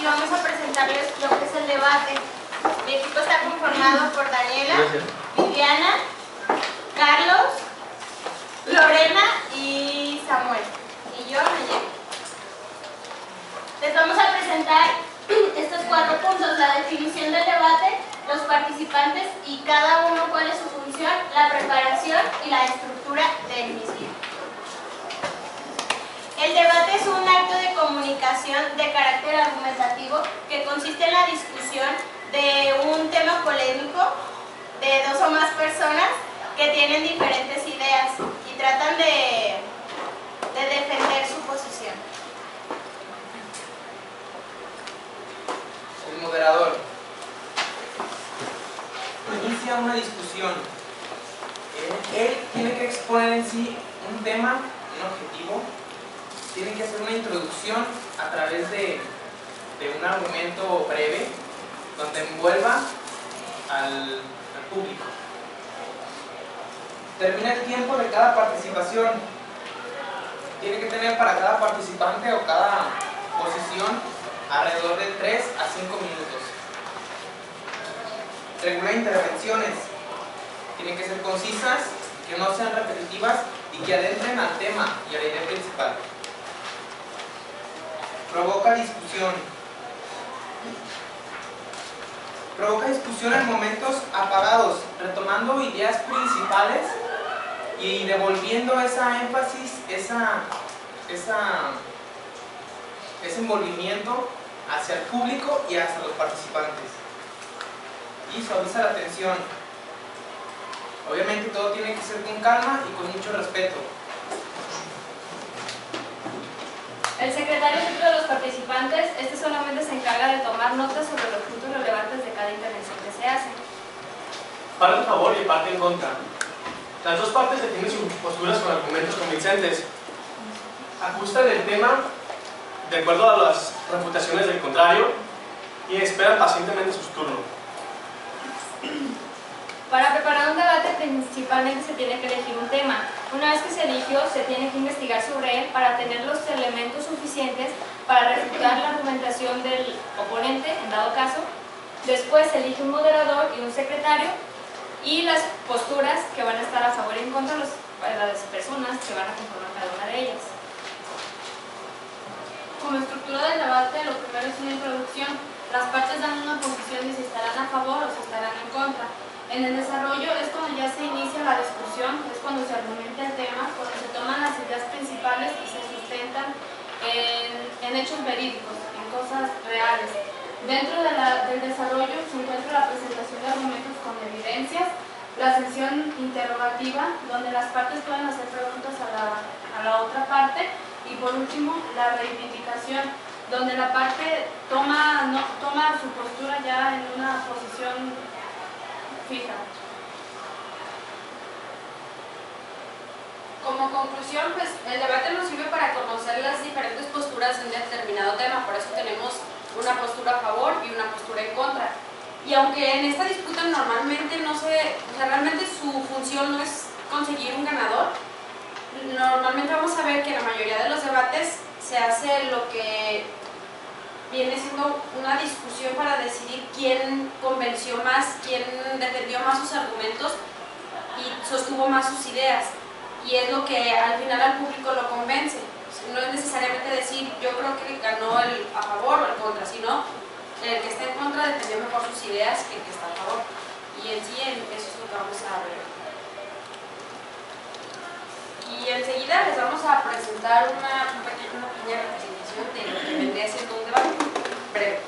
y vamos a presentarles lo que es el debate. Mi equipo está conformado por Daniela, Viviana, Carlos, Lorena y Samuel. Y yo, Nayeli. Les vamos a presentar estos 4 puntos: la definición del debate, los participantes y cada uno cuál es su función, la preparación y la estructura del mismo. El debate es un acto de comunicación de carácter argumentativo que consiste en la discusión de un tema polémico de 2 o más personas que tienen diferentes ideas y tratan de defender su posición. El moderador inicia una discusión. Él tiene que exponer en sí un tema, un objetivo. Tiene que hacer una introducción a través de un argumento breve donde envuelva al público. Termina el tiempo de cada participación. Tiene que tener para cada participante o cada posición alrededor de 3 a 5 minutos. Regula intervenciones. Tienen que ser concisas, que no sean repetitivas y que adentren al tema y a la idea principal. Provoca discusión. Provoca discusión en momentos apagados, retomando ideas principales y devolviendo esa énfasis, ese envolvimiento hacia el público y hacia los participantes. Y suaviza la tensión. Obviamente todo tiene que ser con calma y con mucho respeto. El secretario es uno de los participantes. Este solamente se encarga de tomar notas sobre los puntos relevantes de cada intervención que se hace. Parte a favor y parte en contra. Las dos partes defienden sus posturas con argumentos convincentes. Ajustan el tema de acuerdo a las refutaciones del contrario y esperan pacientemente su turno. Para preparar un debate principalmente se tiene que elegir un tema. Una vez que se eligió, se tiene que investigar sobre él para tener los elementos suficientes para refutar la argumentación del oponente, en dado caso. Después se elige un moderador y un secretario y las posturas que van a estar a favor y en contra de las personas que van a conformar cada una de ellas. Como estructura del debate, lo primero es una introducción. Las partes dan una posición de si estarán a favor o si estarán en contra. En el desarrollo es cuando ya se inicia la discusión, es cuando se argumenta el tema, cuando se toman las ideas principales y se sustentan en hechos verídicos, en cosas reales. Dentro del desarrollo se encuentra la presentación de argumentos con evidencias, la sesión interrogativa, donde las partes pueden hacer preguntas a la otra parte, y por último la reivindicación, donde la parte toma su postura ya en una posición fija. Como conclusión, pues el debate nos sirve para conocer las diferentes posturas en un determinado tema, por eso tenemos una postura a favor y una postura en contra. Y aunque en esta disputa normalmente realmente su función no es conseguir un ganador, normalmente vamos a ver que en la mayoría de los debates se hace lo que viene siendo una discusión para decidir quién convenció más, quién defendió más sus argumentos y sostuvo más sus ideas. Y es lo que al final al público lo convence. No es necesariamente decir yo creo que ganó el a favor o el contra, sino el que está en contra defendió mejor sus ideas que el que está a favor. Y en sí eso es lo que vamos a ver. Y enseguida les vamos a presentar una pequeña representación de lo que vendría siendo un debate breve.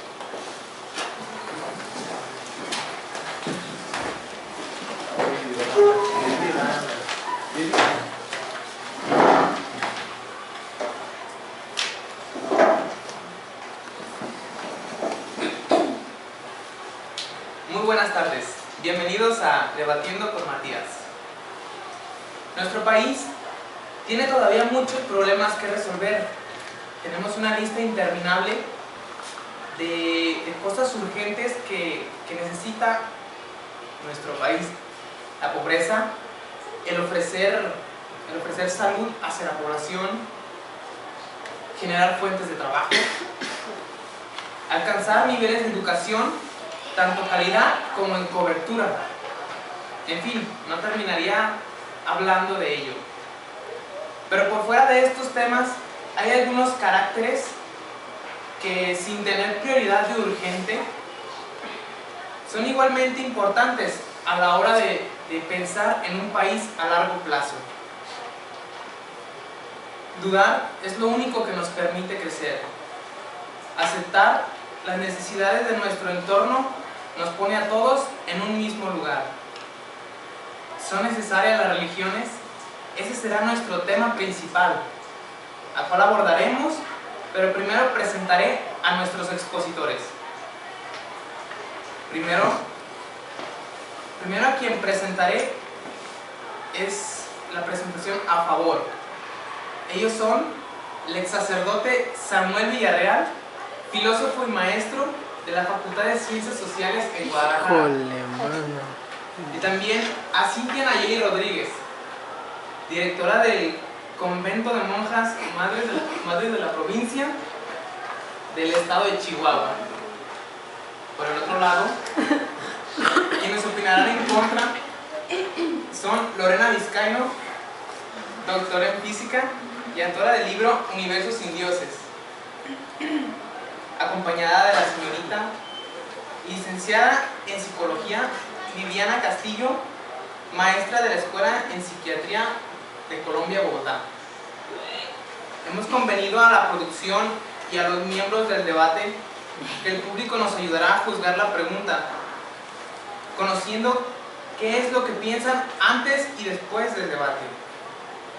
Muy buenas tardes, bienvenidos a Debatiendo con Matías. Nuestro país tiene todavía muchos problemas que resolver. Tenemos una lista interminable de cosas urgentes que necesita nuestro país. La pobreza, el ofrecer salud hacia la población, generar fuentes de trabajo, alcanzar niveles de educación, tanto calidad como en cobertura. En fin, no terminaría hablando de ello. Pero por fuera de estos temas, hay algunos caracteres que, sin tener prioridad de urgente, son igualmente importantes a la hora de pensar en un país a largo plazo. Dudar es lo único que nos permite crecer. Aceptar las necesidades de nuestro entorno nos pone a todos en un mismo lugar. ¿Son necesarias las religiones? Ese será nuestro tema principal, al cual abordaremos, pero primero presentaré a nuestros expositores. Primero a quien presentaré es la presentación a favor. Ellos son el ex sacerdote Samuel Villarreal, filósofo y maestro de la Facultad de Ciencias Sociales en Guadalajara. Y también a Cintia Nayeli Rodríguez, directora del Convento de Monjas Madres de la Provincia del Estado de Chihuahua. Por el otro lado, quienes opinarán en contra son Lorena Vizcaíno, doctora en física y autora del libro Universos sin Dioses, acompañada de la señorita licenciada en psicología Viviana Castillo, maestra de la Escuela en Psiquiatría de Colombia, Bogotá. Hemos convenido a la producción y a los miembros del debate que el público nos ayudará a juzgar la pregunta, conociendo qué es lo que piensan antes y después del debate.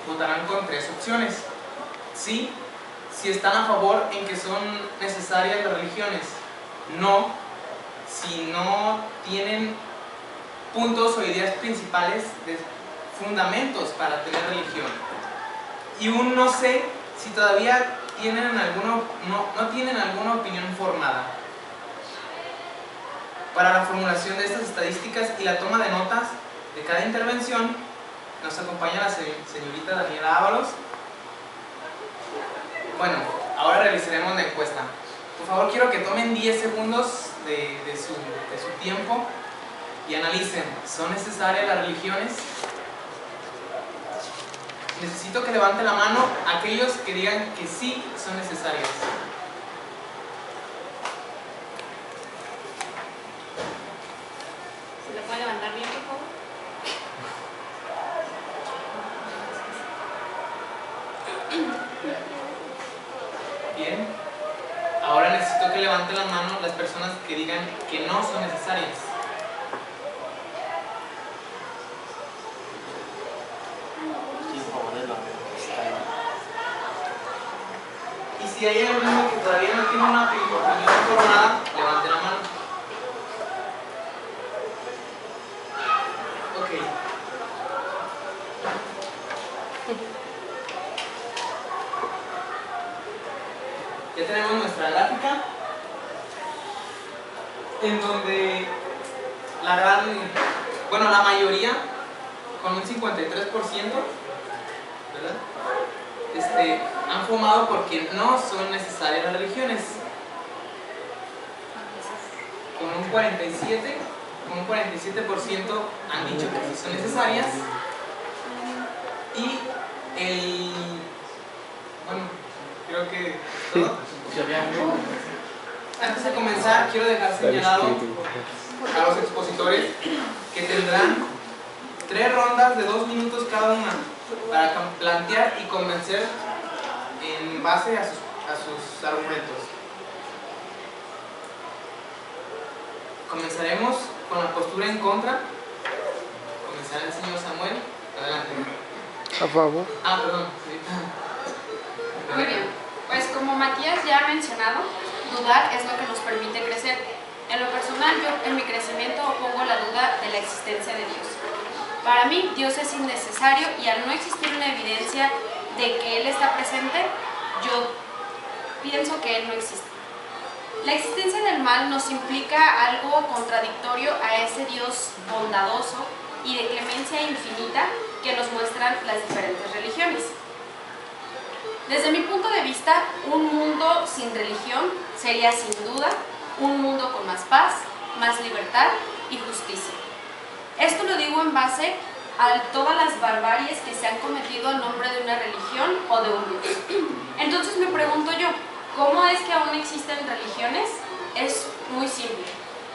Votarán con 3 opciones. Sí, si están a favor en que son necesarias las religiones. No, si no tienen puntos o ideas principales de fundamentos para tener religión. Y un no sé si todavía tienen no tienen alguna opinión formada. Para la formulación de estas estadísticas y la toma de notas de cada intervención nos acompaña la señorita Daniela Ábalos. Bueno, ahora realizaremos la encuesta. Por favor, quiero que tomen 10 segundos de su tiempo y analicen. ¿Son necesarias las religiones? Necesito que levanten la mano aquellos que digan que sí son necesarias. ¿Se le puede levantar bien, por favor? Bien. Ahora necesito que levanten la mano las personas que digan que no son necesarias. Y si hay alguno que todavía no tiene una opinión formada, levante la mano. Ok. Ya tenemos nuestra gráfica en donde la mayoría, con un 53%, ¿verdad? Han fumado porque no son necesarias las religiones. Con un 47% han dicho que sí son necesarias. Y creo que es todo. Antes de comenzar, quiero dejar señalado a los expositores que tendrán 3 rondas de 2 minutos cada una para plantear y convencer en base a sus argumentos. Comenzaremos con la postura en contra. Comenzará el señor Samuel. Adelante. A favor. Perdón. Muy bien, pues como Matías ya ha mencionado, dudar es lo que nos permite crecer. En lo personal, yo en mi crecimiento opongo la duda de la existencia de Dios. Para mí, Dios es innecesario y al no existir una evidencia de que Él está presente, yo pienso que Él no existe. La existencia del mal nos implica algo contradictorio a ese Dios bondadoso y de clemencia infinita que nos muestran las diferentes religiones. Desde mi punto de vista, un mundo sin religión sería sin duda un mundo con más paz, más libertad y justicia. Esto lo digo en base a todas las barbaries que se han cometido en nombre de una religión o de un Dios. Entonces me pregunto yo, ¿cómo es que aún existen religiones? Es muy simple,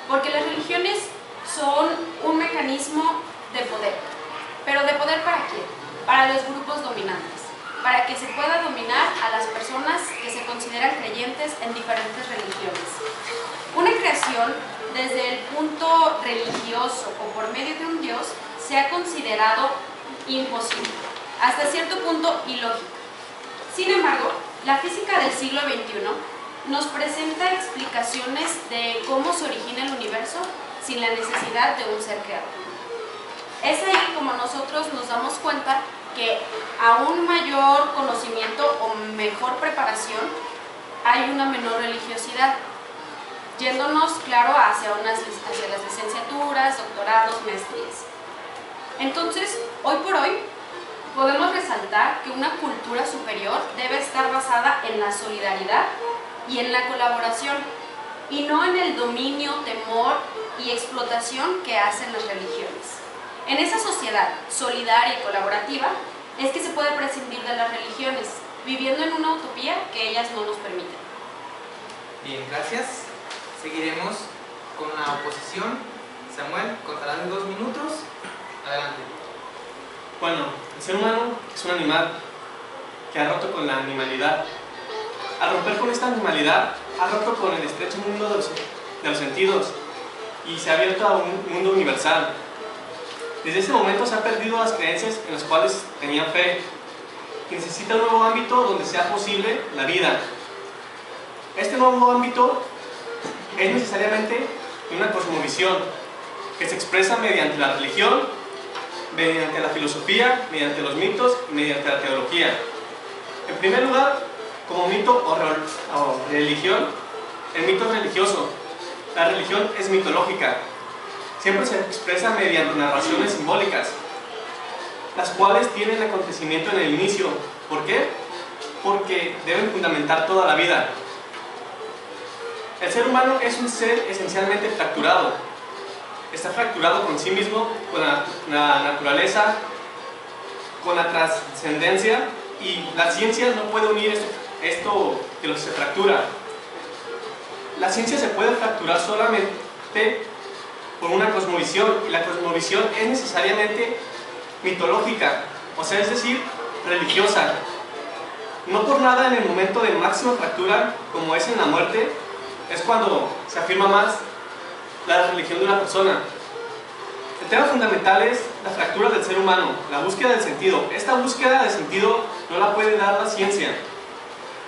porque las religiones son un mecanismo de poder. ¿Pero de poder para quién? Para los grupos dominantes, para que se pueda dominar a las personas que se consideran creyentes en diferentes religiones. Una creación desde el punto religioso o por medio de un Dios se ha considerado imposible, hasta cierto punto ilógica. Sin embargo, la física del siglo XXI nos presenta explicaciones de cómo se origina el universo sin la necesidad de un ser creador. Es ahí como nosotros nos damos cuenta que a un mayor conocimiento o mejor preparación hay una menor religiosidad, yéndonos, claro, hacia las licenciaturas, doctorados, maestrías. Entonces, hoy por hoy, podemos resaltar que una cultura superior debe estar basada en la solidaridad y en la colaboración, y no en el dominio, temor y explotación que hacen las religiones. En esa sociedad solidaria y colaborativa es que se puede prescindir de las religiones, viviendo en una utopía que ellas no nos permiten. Bien, gracias. Seguiremos con la oposición. Samuel, contarás en 2 minutos. Adelante. Bueno, el ser humano es un animal que ha roto con la animalidad. Al romper con esta animalidad, ha roto con el estrecho mundo de los sentidos y se ha abierto a un mundo universal. Desde ese momento se han perdido las creencias en las cuales tenían fe, que necesita un nuevo ámbito donde sea posible la vida. Este nuevo ámbito es necesariamente una cosmovisión que se expresa mediante la religión, mediante la filosofía, mediante los mitos y mediante la teología. En primer lugar, como mito o religión, el mito es religioso. La religión es mitológica. Siempre se expresa mediante narraciones simbólicas, las cuales tienen acontecimiento en el inicio. ¿Por qué? Porque deben fundamentar toda la vida. El ser humano es un ser esencialmente fracturado. Está fracturado con sí mismo, con la naturaleza, con la trascendencia, y la ciencia no puede unir esto que se fractura. La ciencia se puede fracturar solamente por una cosmovisión, y la cosmovisión es necesariamente mitológica, o sea, es decir, religiosa. No por nada en el momento de máxima fractura, como es en la muerte, es cuando se afirma más la religión de una persona. El tema fundamental es la fractura del ser humano, la búsqueda del sentido. Esta búsqueda de sentido no la puede dar la ciencia.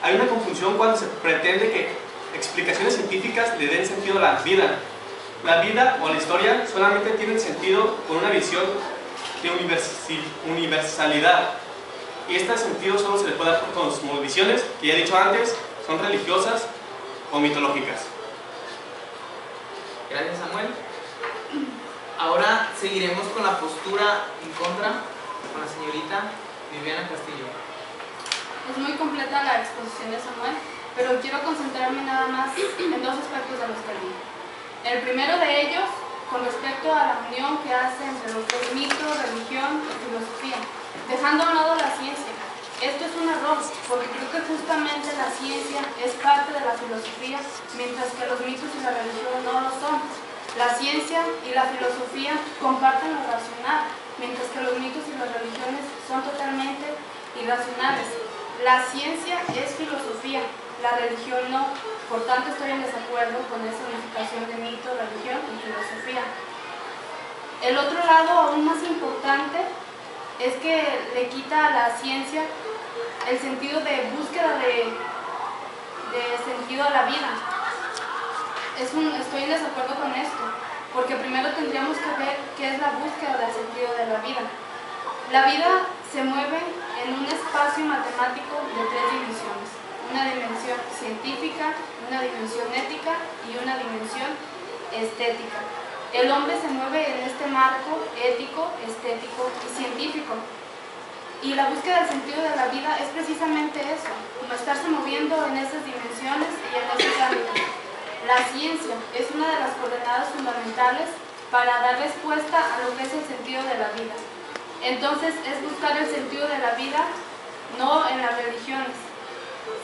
Hay una confusión cuando se pretende que explicaciones científicas le den sentido a la vida. La vida o la historia solamente tienen sentido con una visión de universalidad. Y este sentido solo se le puede dar por cosmovisiones que ya he dicho antes, son religiosas o mitológicas. Gracias, Samuel. Ahora seguiremos con la postura en contra con la señorita Viviana Castillo. Es muy completa la exposición de Samuel, pero quiero concentrarme nada más en 2 aspectos de los que dijo. El primero de ellos, con respecto a la unión que hace entre los dos mitos, religión y filosofía, dejando a un lado la ciencia. Esto es un error, porque creo que justamente la ciencia es parte de la filosofía, mientras que los mitos y la religión no lo son. La ciencia y la filosofía comparten lo racional, mientras que los mitos y las religiones son totalmente irracionales. La ciencia es filosofía, la religión no. Por tanto, estoy en desacuerdo con esa unificación de mito, religión y filosofía. El otro lado, aún más importante, es que le quita a la ciencia el sentido de búsqueda de sentido a la vida. Estoy en desacuerdo con esto, porque primero tendríamos que ver qué es la búsqueda del sentido de la vida. La vida se mueve en un espacio matemático de 3 dimensiones: una dimensión científica, una dimensión ética y una dimensión estética. El hombre se mueve en este marco ético, estético y científico. Y la búsqueda del sentido de la vida es precisamente eso, como estarse moviendo en esas dimensiones y en esos ámbitos. La ciencia es una de las coordenadas fundamentales para dar respuesta a lo que es el sentido de la vida. Entonces es buscar el sentido de la vida no en las religiones,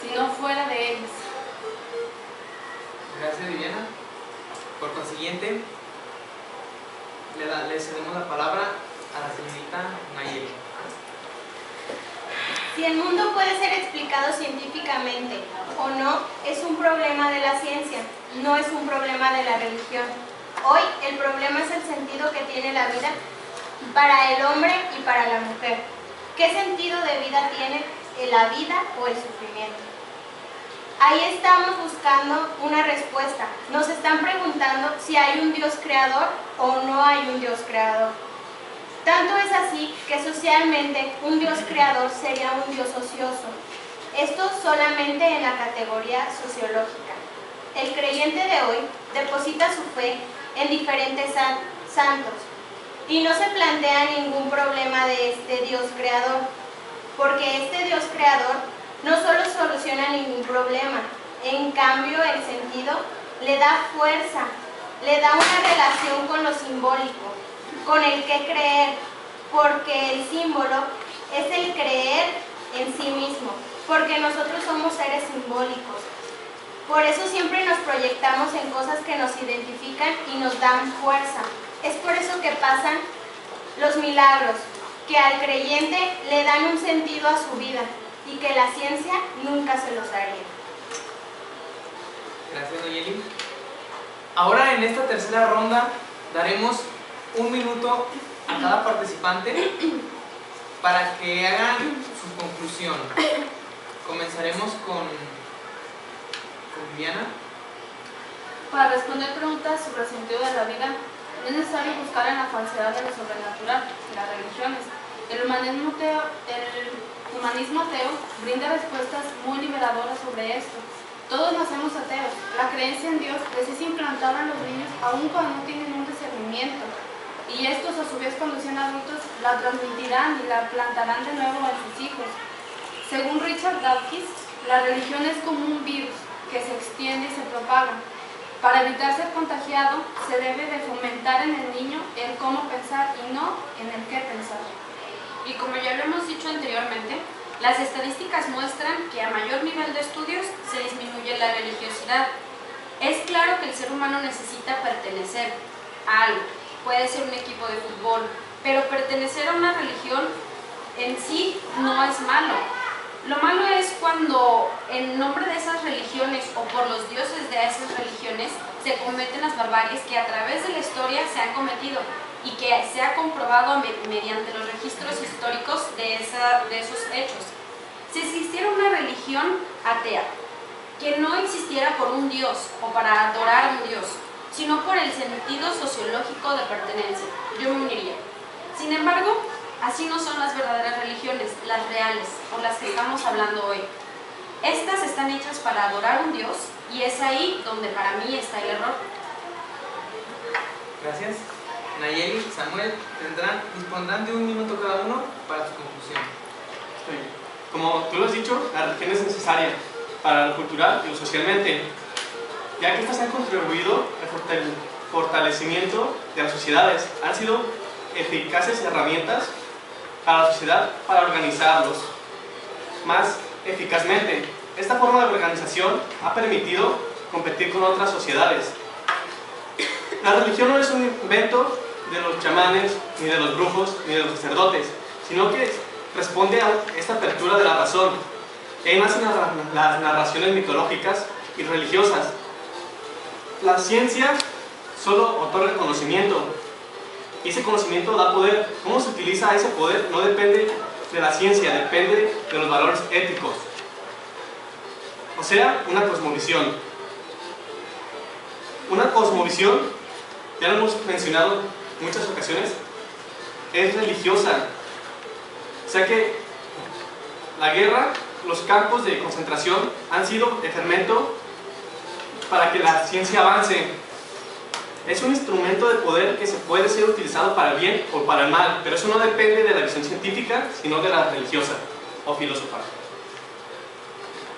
sino fuera de ellas. Gracias, Viviana. Por consiguiente, le cedemos la palabra a la señorita Nayeli. Si el mundo puede ser explicado científicamente o no, es un problema de la ciencia, no es un problema de la religión. Hoy el problema es el sentido que tiene la vida para el hombre y para la mujer. ¿Qué sentido de vida tiene la vida o el sufrimiento? Ahí estamos buscando una respuesta. Nos están preguntando si hay un Dios creador o no hay un Dios creador. Tanto es así que socialmente un Dios creador sería un Dios ocioso. Esto solamente en la categoría sociológica. El creyente de hoy deposita su fe en diferentes santos y no se plantea ningún problema de este Dios creador, porque este Dios creador no solo soluciona ningún problema, en cambio el sentido le da fuerza, le da una relación con lo simbólico, con el que creer, porque el símbolo es el creer en sí mismo, porque nosotros somos seres simbólicos. Por eso siempre nos proyectamos en cosas que nos identifican y nos dan fuerza. Es por eso que pasan los milagros, que al creyente le dan un sentido a su vida y que la ciencia nunca se los daría. Gracias, Nayeli. Ahora en esta tercera ronda daremos 1 minuto a cada participante para que hagan su conclusión. Comenzaremos con Viviana. Para responder preguntas sobre el sentido de la vida, no es necesario buscar en la falsedad de lo sobrenatural, en las religiones. El humanismo ateo brinda respuestas muy liberadoras sobre esto. Todos nacemos ateos. La creencia en Dios les es implantada en los niños aun cuando no tienen un discernimiento. Y estos, a su vez, cuando sean adultos, la transmitirán y la plantarán de nuevo a sus hijos. Según Richard Dawkins, la religión es como un virus que se extiende y se propaga. Para evitar ser contagiado, se debe de fomentar en el niño el cómo pensar y no en el qué pensar. Y como ya lo hemos dicho anteriormente, las estadísticas muestran que a mayor nivel de estudios se disminuye la religiosidad. Es claro que el ser humano necesita pertenecer a algo. Puede ser un equipo de fútbol, pero pertenecer a una religión en sí no es malo. Lo malo es cuando en nombre de esas religiones o por los dioses de esas religiones se cometen las barbaries que a través de la historia se han cometido y que se ha comprobado mediante los registros históricos de esos hechos. Si existiera una religión atea, que no existiera por un dios o para adorar a un dios, sino por el sentido sociológico de pertenencia, yo me uniría. Sin embargo, así no son las verdaderas religiones, las reales, por las que estamos hablando hoy. Estas están hechas para adorar a un dios y es ahí donde para mí está el error. Gracias. Nayeli, Samuel, dispondrán de 1 minuto cada uno para su conclusión. Como tú lo has dicho, la religión es necesaria para lo cultural y lo socialmente, ya que estas han contribuido al fortalecimiento de las sociedades, han sido eficaces herramientas para la sociedad para organizarlos más eficazmente. Esta forma de organización ha permitido competir con otras sociedades. La religión no es un invento de los chamanes, ni de los brujos, ni de los sacerdotes, sino que responde a esta apertura de la razón. Y ahí nacen las narraciones mitológicas y religiosas. La ciencia solo otorga conocimiento, y ese conocimiento da poder. ¿Cómo se utiliza ese poder? No depende de la ciencia, depende de los valores éticos. O sea, una cosmovisión. Una cosmovisión, ya lo hemos mencionado en muchas ocasiones, es religiosa. O sea que la guerra, los campos de concentración han sido el fermento para que la ciencia avance. Es un instrumento de poder que se puede ser utilizado para el bien o para el mal, pero eso no depende de la visión científica, sino de la religiosa o filosofal.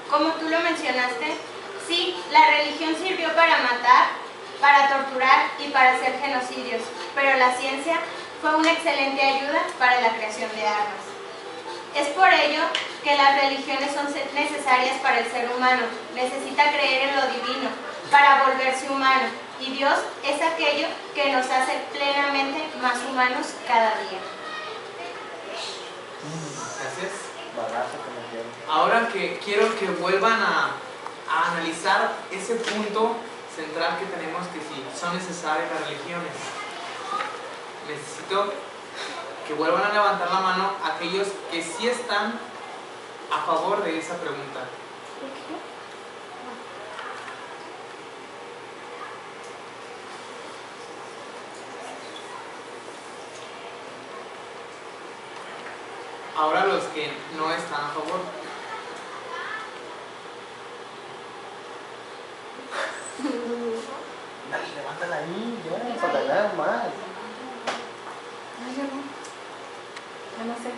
Como tú lo mencionaste, sí, la religión sirvió para matar, para torturar y para hacer genocidios, pero la ciencia fue una excelente ayuda para la creación de armas. Es por ello que las religiones son necesarias para el ser humano. Necesita creer en lo divino para volverse humano, y Dios es aquello que nos hace plenamente más humanos cada día. Gracias. Ahora que quiero que vuelvan a analizar ese punto central que tenemos, que si son necesarias las religiones. Necesito que vuelvan a levantar la mano aquellos que sí están a favor de esa pregunta. Ahora los que no están a favor. Dale, levántala ahí, ya, para ganar más. No sé,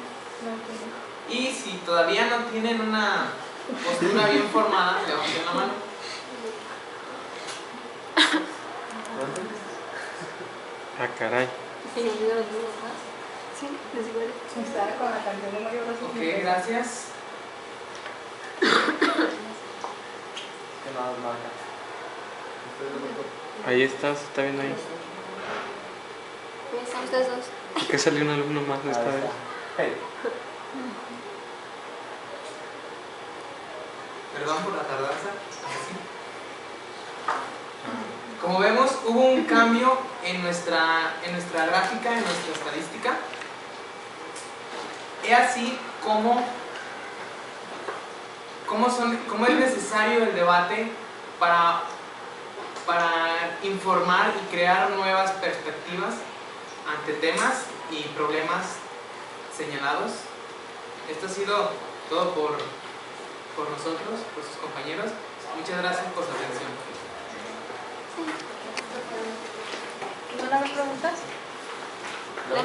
no entiendo. Y si todavía no tienen una postura bien formada, levanten la mano. Ah, caray. Ok, gracias. Ahí estás, está viendo ahí. Están ustedes dos. ¿Por qué salió un alumno más esta vez? Perdón por la tardanza. Como vemos, hubo un cambio en nuestra gráfica, en nuestra estadística. Es así como es necesario el debate para informar y crear nuevas perspectivas ante temas y problemas señalados. Esto ha sido todo por nosotros, por sus compañeros. Muchas gracias por su atención. ¿No le preguntas? No,